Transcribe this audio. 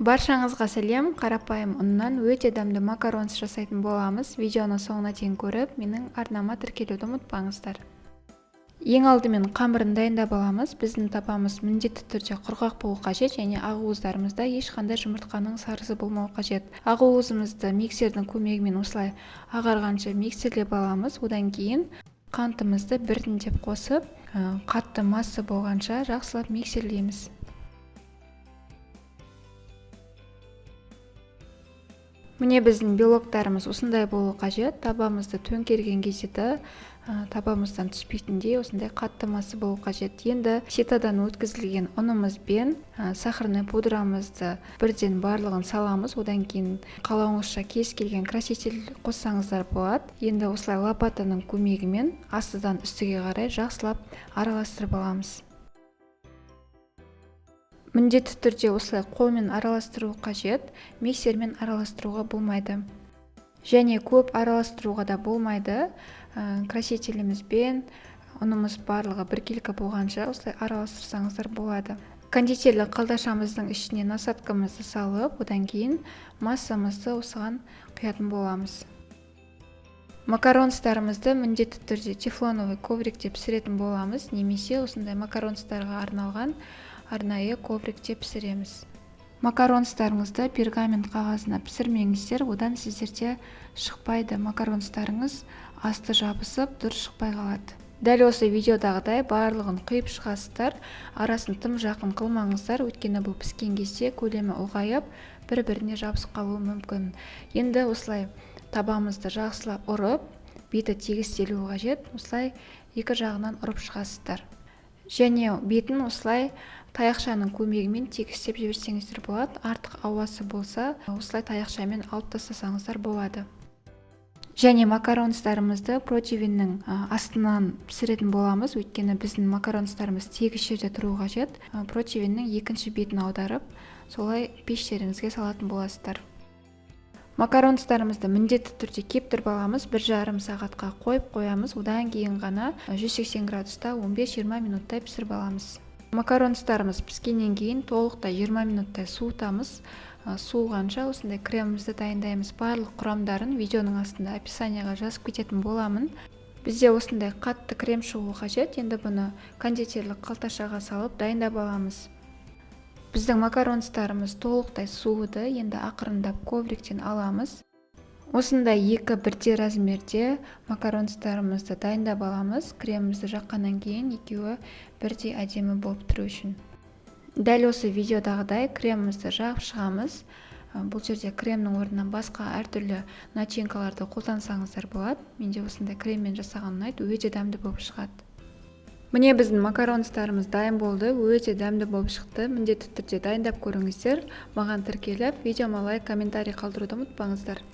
Баршаңызға сәлем, қарапайым ұннан өте дәмді макаронс жасайтын боламыз. Видеоны соңына дейін көріп, менің арнама тіркелуді ұмытпаңыздар. Ең алдымен қамырын дайындап аламыз. Біздің тапамыз міндетті түрде құрғақ болу қажет, және ақуыздарымызда ешқандай жұмыртқаның сарысы болмау қажет. Ақуызымызды миксердің көмегімен осылай ағарғанша миксерлеп аламыз. Одан кейін қантымызды біртіндеп қосып, қатты масса болғанша жақсылап миксерлейміз. Міне біздің белоктарымыз осындай болу қажет. Табамызды төңкерген кезде табамыздан түспейтіндей осындай қатты масса болу қажет. Енді ситадан өткізілген ұнымызбен сахарный пудрамызды бірден барлығын саламыз. Одан кейін қалауыңызша кез келген краситель қоссаңыздар болады. Енді осылай лопатаның көмегімен астыдан үстіге қарай жақсылап араластырып аламыз. Міндетті түрде осылай қолмен араластыру қажет, миксермен араластыруға болмайды. Және көп араластыруға да болмайды. Красителімізбен ұнымыз барлығы біркелкі болғанша осылай араластырсаңыздар болады. Кондитерлік қалташамыздың ішіне насадкамызды салып, одан кейін массамызды осыған құятын боламыз. Макаронстарымызды міндетті түрде тефлоновый коврикте пісіретін боламыз, немесе осындай макаронстарға арналған арнайы коврикте пісіреміз. Макаронстарыңызды пергамент қағазына пісірмеңіздер, одан сіздерде шықпайды. Макаронстарыңыз асты жабысып, дұрыс шықпай қалады. Дәл осы видеодағыдай барлығын құйып шығасыздар, арасын тым жақын қылмаңыздар, өйткені бұл піскен кезде көлемі ұлғайып, бір-біріне жабысып қалуы мүмкін. Енді осылай табамызды жақсылап ұрып, беті тегістелуі қажет. Осылай екі жағынан ұрып шығасыздар. Және бетін осылай таяқшаның көмегімен тегістеп жіберсеңіздер болады. Артық ауасы болса, осылай таяқшамен алып тастасаңыздар болады. Және макаронстарымызды противеннің астынан пісіретін боламыз, өйткені біздің макаронстарымыз тегіс жерде тұру қажет. Противеннің екінші бетін аударып, солай пештеріңізге салатын боласыздар. Макаронстарымызды міндетті түрде кептіріп аламыз, 1,5 сағатқа қойып қоямыз, одан кейін ғана 180 градуста 15-20 минуттай пісіріп аламыз. Макаронстарымыз піскеннен кейін толықтай 20 минуттай суытамыз. Суығанша осындай кремімізді дайындаймыз. Барлық құрамдарын видеоның астында описанияға жазып кететін боламын. Бізде осындай қатты крем шығуы қажет. Енді бұны кондитерлік қалташаға салып дайындап аламыз. Біздің макаронстарымыз толықтай суыды. Енді ақырындап ковриктен аламыз. Осындай екі бірдей размерде макаронстарымызды дайындап аламыз. Кремімізді жаққаннан кейін екеуі бірдей әдемі болып тұру үшін. Дәл осы видеодағыдай кремімізді жағып шығамыз. Бұл жерде кремнің орнына басқа әртүрлі начинкаларды қолдансаңыздар болады. Менде осындай креммен жасаған ұнайды, өте дәмді болып шығады. Міне біздің макаронстарымыз дайын болды, өте дәмді болып шықты. Міндетті түрде дайындап көріңіздер. Маған тіркеліп, видеома лайк, комментарий қалдыруды ұмытпаңыздар.